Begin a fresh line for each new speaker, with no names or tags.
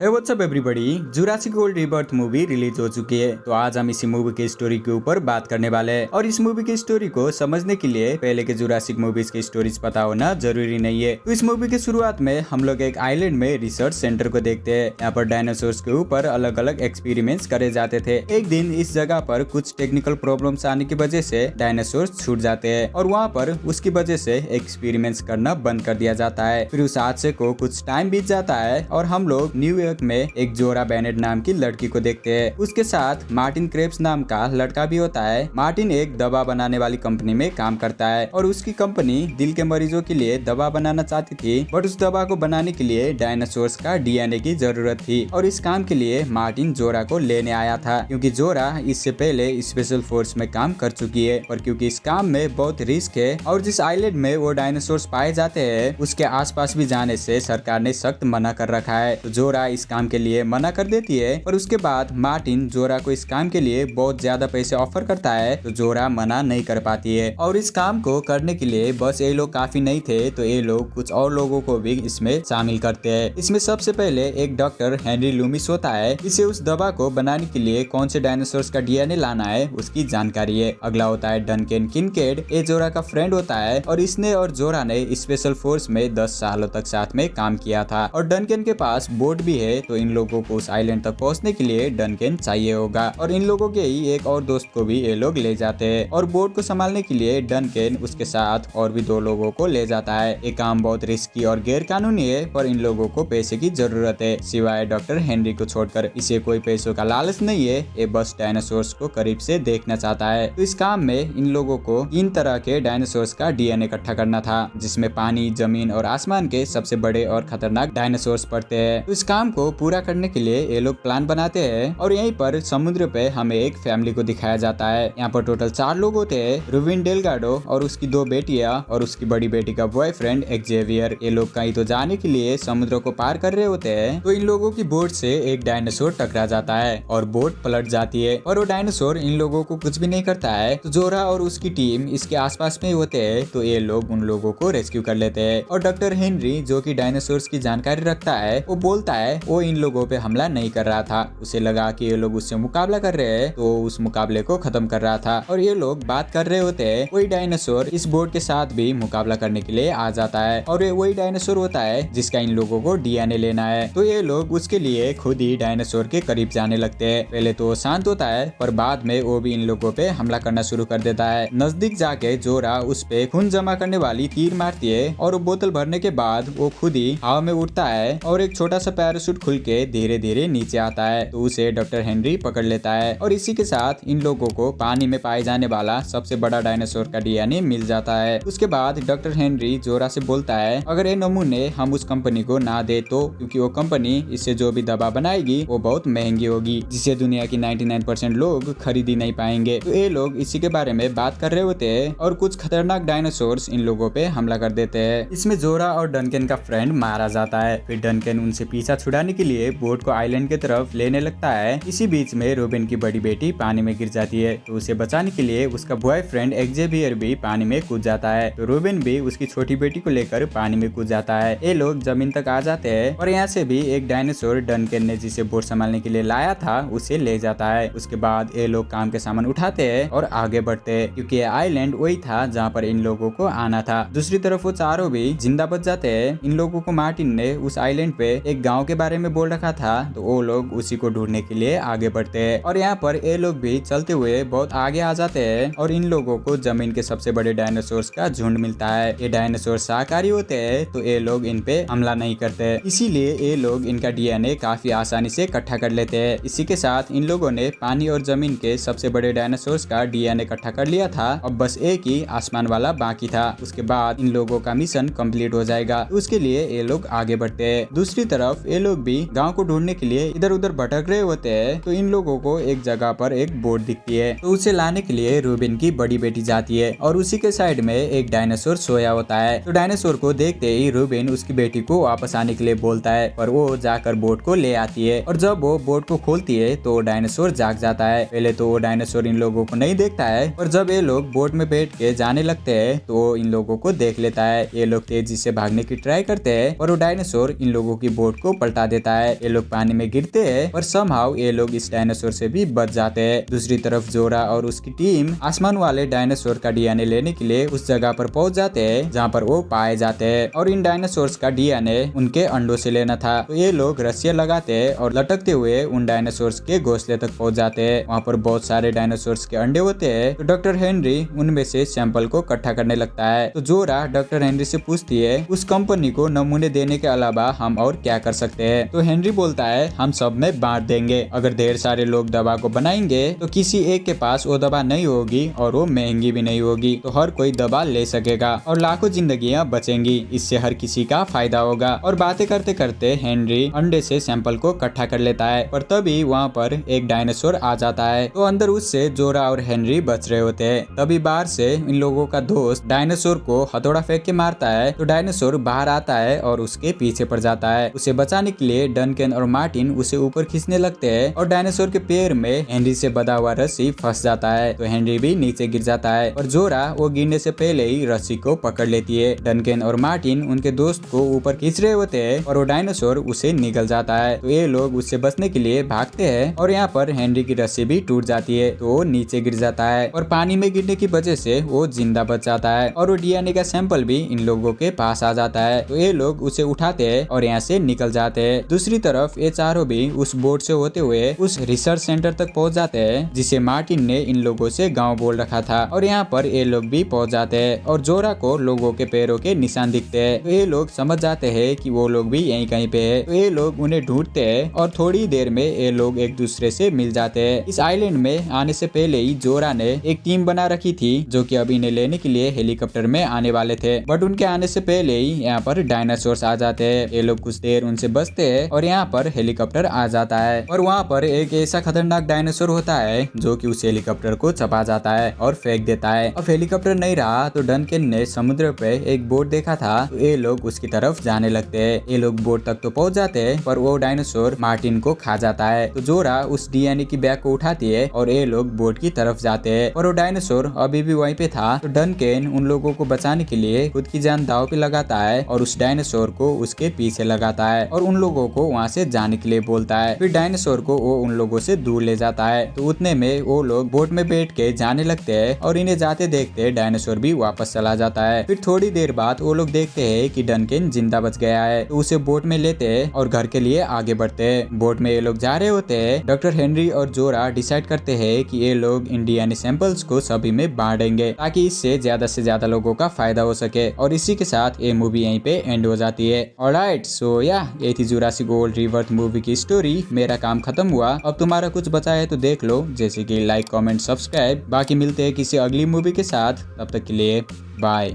हे what's up everybody. Jurassic World Rebirth movie release हो चुकी है, तो आज हम इसी मूवी की स्टोरी के ऊपर बात करने वाले हैं। और इस मूवी की स्टोरी को समझने के लिए पहले के जुरासिक मूवीज की स्टोरीज पता होना जरूरी नहीं है। तो इस मूवी की शुरुआत में हम लोग एक आइलैंड में रिसर्च सेंटर को देखते हैं। यहाँ पर डायनासोर्स के ऊपर अलग अलग एक्सपेरिमेंट्स करे जाते थे। एक दिन इस जगह पर कुछ टेक्निकल प्रॉब्लम्स आने की वजह से डायनासोर्स छूट जाते हैं और वहाँ पर उसकी वजह से एक्सपेरिमेंट्स करना बंद कर दिया जाता है। फिर उस हादसे को कुछ टाइम बीत जाता है और हम लोग न्यूयॉर्क में एक जोरा बेनेट नाम की लड़की को देखते हैं। उसके साथ मार्टिन क्रेप्स नाम का लड़का भी होता है। मार्टिन एक दवा बनाने वाली कंपनी में काम करता है और उसकी कंपनी दिल के मरीजों के लिए दवा बनाना चाहती थी, बट उस दवा को बनाने के लिए डायनासोर्स का डीएनए की जरूरत थी। और इस काम के लिए मार्टिन जोरा को लेने आया था, क्योंकि जोरा इससे पहले स्पेशल फोर्स में काम कर चुकी है और क्योंकि इस काम में बहुत रिस्क है और जिस आइलैंड में वो डायनासोर्स पाए जाते हैं उसके आसपास भी जाने से सरकार ने सख्त मना कर रखा है। तो जोरा इस काम के लिए मना कर देती है और उसके बाद मार्टिन जोरा को इस काम के लिए बहुत ज्यादा पैसे ऑफर करता है, तो जोरा मना नहीं कर पाती है। और इस काम को करने के लिए बस ये लोग काफी नहीं थे, तो ये लोग कुछ और लोगों को भी इसमें शामिल करते हैं। इसमें सबसे पहले एक डॉक्टर हेनरी लूमिस होता है। इसे उस दवा को बनाने के लिए कौन से डायनासोर्स का डीएनए लाना है उसकी जानकारी है। अगला होता है डनकेन किनकेड। ये जोरा का फ्रेंड होता है और इसने और जोरा ने स्पेशल फोर्स में 10 सालों तक साथ में काम किया था और डनकेन के पास बोट भी है, तो इन लोगों को उस आइलैंड तक पहुंचने के लिए डनकेन चाहिए होगा। और इन लोगों के ही एक और दोस्त को भी ये लोग ले जाते हैं और बोट को संभालने के लिए डनकेन उसके साथ और भी 2 लोगों को ले जाता है। ये काम बहुत रिस्की और गैर कानूनी है, पर इन लोगों को पैसे की जरूरत है, सिवाय डॉक्टर हेनरी को छोड़कर। इसे कोई पैसों का लालच नहीं है, ये बस डायनासोर्स को करीब से देखना चाहता है। तो इस काम में इन लोगों को 3 तरह के डायनासोर्स का डीएनए इकट्ठा करना था, जिसमें पानी, जमीन और आसमान के सबसे बड़े और खतरनाक डायनासोर्स पड़ते हैं। तो इस काम को पूरा करने के लिए ये लोग प्लान बनाते हैं और यहीं पर समुद्र पे हमें एक फैमिली को दिखाया जाता है। यहाँ पर टोटल 4 लोग होते हैं, रुबिन डेलगाडो और उसकी 2 बेटियां और उसकी बड़ी बेटी का बॉयफ्रेंड एक्जेवियर। ये लोग कहीं तो जाने के लिए समुद्र को पार कर रहे होते हैं, तो इन लोगों की बोट से एक डायनासोर टकरा जाता है और बोट पलट जाती है और वो डायनासोर इन लोगों को कुछ भी नहीं करता है। तो जोरा और उसकी टीम इसके आसपास में होते हैं, तो ये लोग उन लोगों को रेस्क्यू कर लेते हैं। और डॉक्टर हेनरी, जो कि डायनासोर्स की जानकारी रखता है, वो बोलता है वो इन लोगों पे हमला नहीं कर रहा था। उसे लगा कि ये लोग उससे मुकाबला कर रहे हैं, तो उस मुकाबले को खत्म कर रहा था। और ये लोग बात कर रहे होते हैं, वही डायनासोर इस बोट के साथ भी मुकाबला करने के लिए आ जाता है और ये वही डायनासोर होता है जिसका इन लोगों को डीएनए लेना है। तो ये लोग उसके लिए खुद ही डायनासोर के करीब जाने लगते हैं। पहले तो शांत होता है, पर बाद में वो भी इन लोगों पे हमला करना शुरू कर देता है। नजदीक जाके जोरा उस पे खून जमा करने वाली तीर मारती है और बोतल भरने के बाद वो खुद ही हवा में उड़ता है और एक छोटा सा पैराशूट खुल के धीरे धीरे नीचे आता है। तो उसे डॉक्टर हेनरी पकड़ लेता है और इसी के साथ इन लोगों को पानी में पाए जाने वाला सबसे बड़ा डायनासोर का डीएनए मिल जाता है। उसके बाद डॉक्टर हेनरी जोरा से बोलता है, अगर ये नमूने हम उस कंपनी को ना दे तो, क्योंकि वो कंपनी इससे जो भी दवा बनाएगी वो बहुत महंगी होगी, जिसे दुनिया की 99% लोग खरीद ही नहीं पाएंगे। तो ये लोग इसी के बारे में बात कर रहे होते हैं और कुछ खतरनाक डायनासोर्स इन लोगों पे हमला कर देते हैं। इसमें जोरा और डनकेन का फ्रेंड मारा जाता है। फिर डनकेन उनसे पीछा छुड़ाने के लिए बोट को आइलैंड की तरफ लेने लगता है। इसी बीच में रोबिन की बड़ी बेटी पानी में गिर जाती है, तो उसे बचाने के लिए उसका बॉयफ्रेंड एक्जेवियर भी पानी में कूद जाता है। तो रोबिन भी उसकी छोटी बेटी को लेकर पानी में कूद जाता है। ये लोग जमीन तक आ जाते हैं और यहाँ से भी एक डायनासोर डनकेन ने जिसे बोट संभालने के लिए लाया था उसे ले जाता है। उसके बाद ये लोग काम के सामान उठाते हैं और आगे बढ़ते हैं, क्योंकि ये आइलैंड वही था जहाँ पर इन लोगों को आना था। दूसरी तरफ वो चारों भी जिंदा बच जाते हैं। इन लोगों को मार्टिन ने उस आइलैंड पे एक गाँव के बारे में बोल रखा था, तो वो लोग उसी को ढूंढने के लिए आगे बढ़ते हैं। और यहाँ पर ये लोग भी चलते हुए बहुत आगे आ जाते हैं और इन लोगों को जमीन के सबसे बड़े डायनासोर्स का झुंड मिलता है। ये डायनासोर शाकाहारी होते हैं, तो ये लोग इन पे हमला नहीं करते, इसीलिए ये लोग इनका डीएनए काफी आसानी से इकट्ठा कर लेते हैं। इसी के साथ इन लोगों ने पानी और जमीन के सबसे बड़े डायनासोर्स का डीएनए इकट्ठा कर लिया था। अब बस एक ही आसमान वाला बाकी था। उसके बाद इन लोगों का मिशन कंप्लीट हो जाएगा। उसके लिए ये लोग आगे बढ़ते हैं। दूसरी तरफ ये लोग भी गाँव को ढूंढने के लिए इधर उधर भटक रहे होते हैं, तो इन लोगों को एक जगह पर एक बोट दिखती है, तो उसे लाने के लिए रूबिन की बड़ी बेटी जाती है और उसी के साइड में एक डायनासोर सोया होता है। तो डायनासोर को देखते ही रूबिन उसकी बेटी को वापस आने के लिए बोलता है, पर वो जाकर बोट को ले आती है और जब वो बोट को खोलती है तो डायनासोर जाग जाता है। पहले तो वो डायनासोर इन लोगों को नहीं देखता है, पर जब ये लोग बोट में बैठ के जाने लगते हैं तो वो इन लोगों को देख लेता है। ये लोग तेजी से भागने की ट्राई करते हैं और वो डायनासोर इन लोगों की बोट को पलटा देता है। ये लोग पानी में गिरते हैं पर समहाउ ये लोग इस डायनासोर से भी बच जाते हैं। दूसरी तरफ जोरा और उसकी टीम आसमान वाले डायनासोर का डीएनए लेने के लिए उस जगह पर पहुंच जाते हैं जहाँ पर वो पाए जाते हैं और इन डायनासोर्स का डीएनए उनके अंडों से लेना था। तो ये लोग रस्सियां लगाते हैं और लटकते हुए उन डायनासोर्स के घोंसले तक पहुंच जाते हैं। वहाँ पर बहुत सारे डायनासोर्स के अंडे होते हैं। तो डॉक्टर हेनरी उनमें से सैंपल को इकट्ठा करने लगता है। तो जोरा डॉक्टर हेनरी से पूछती है उस कंपनी को नमूने देने के अलावा हम और क्या कर सकते हैं। तो हेनरी बोलता है हम सब में बांट देंगे। अगर ढेर सारे लोग दवा को बनाएंगे तो किसी एक के पास वो दवा नहीं होगी और वो महंगी भी नहीं होगी। तो हर कोई दवा ले सकेगा और लाखों जिंदगियां बचेंगी। इससे हर किसी का फायदा होगा। और बातें करते करते हेनरी अंडे से सैंपल को इकट्ठा कर लेता है पर तभी वहाँ पर एक डायनासोर आ जाता है। तो अंदर उससे जोरा और हेनरी बच रहे होते हैं। तभी बाहर से इन लोगों का दोस्त डायनासोर को हथौड़ा फेंक के मारता है। तो डायनासोर बाहर आता है और उसके पीछे पड़ जाता है। उसे बचाने के लिए डनकेन और मार्टिन उसे ऊपर खींचने लगते हैं और डायनासोर के पैर में हेनरी से बंधा हुआ रस्सी फंस जाता है। तो हेनरी भी नीचे गिर जाता है और जोरा वो गिरने से पहले ही रस्सी को पकड़ लेती है। डनकेन और मार्टिन उनके दोस्त को ऊपर खींच रहे होते हैं और वो डायनासोर उसे निगल जाता है। तो ये लोग उससे बचने के लिए भागते हैं और यहाँ पर हेनरी की रस्सी भी टूट जाती है तो वो नीचे गिर जाता है और पानी में गिरने की वजह से वो जिंदा बच जाता है और वो डीएनए का सैंपल भी इन लोगों के पास आ जाता है। तो ये लोग उसे उठाते हैं और यहाँ से निकल जाते हैं। दूसरी तरफ ये चारों भी उस बोट से होते हुए उस रिसर्च सेंटर तक पहुंच जाते हैं जिसे मार्टिन ने इन लोगों से गांव बोल रखा था और यहाँ पर ये लोग भी पहुंच जाते हैं और जोरा को लोगों के पैरों के निशान दिखते हैं। तो ये लोग समझ जाते हैं कि वो लोग भी यहीं कहीं पे है। तो ये लोग उन्हें ढूंढते हैं और थोड़ी देर में ये लोग एक दूसरे से मिल जाते हैं। इस आइलैंड में आने से पहले ही जोरा ने एक टीम बना रखी थी जो कि अभी इन्हें लेने के लिए हेलीकॉप्टर में आने वाले थे बट उनके आने से पहले ही यहाँ पर डायनासोर्स आ जाते हैं। ये लोग कुछ देर उनसे बचते हैं और यहाँ पर हेलीकॉप्टर आ जाता है और वहाँ पर एक ऐसा खतरनाक डायनासोर होता है जो कि उस हेलीकॉप्टर को चबा जाता है और फेंक देता है। अब हेलीकॉप्टर नहीं रहा तो डनकेन ने समुद्र पे एक बोट देखा था तो ये लोग उसकी तरफ जाने लगते हैं। ये लोग बोट तक तो पहुंच जाते हैं पर वो डायनासोर मार्टिन को खा जाता है। तो जोरा उस डीएनए की बैग को उठाती है और ये लोग बोट की तरफ जाते हैं और वो डायनासोर अभी भी वहीं पे था। तो डनकेन उन लोगों को बचाने के लिए खुद की जान दांव पे लगाता है और उस डायनासोर को उसके पीछे लगाता है और उन लोगों को वहाँ से जाने के लिए बोलता है। फिर डायनासोर को वो उन लोगों से दूर ले जाता है। तो उतने में वो लोग बोट में बैठ के जाने लगते हैं और इन्हें जाते देखते डायनासोर भी वापस चला जाता है। फिर थोड़ी देर बाद वो लोग देखते हैं कि डनकेन जिंदा बच गया है तो उसे बोट में लेते हैं और घर के लिए आगे बढ़ते हैं। बोट में ये लोग जा रहे होते हैं। डॉक्टर हेनरी और जोरा डिसाइड करते हैं कि ये लोग इन डीएनए सैंपल्स को सभी में बांटेंगे ताकि इससे ज्यादा लोगों का फायदा हो सके और इसी के साथ ये मूवी यहीं पे एंड हो जाती है। ऑलराइट सो या ये थी जुरासिक वर्ल्ड रीबर्थ मूवी की स्टोरी। मेरा काम खत्म हुआ। अब तुम्हारा कुछ बचा है तो देख लो जैसे कि लाइक कमेंट सब्सक्राइब। बाकी मिलते हैं किसी अगली मूवी के साथ। तब तक के लिए बाय।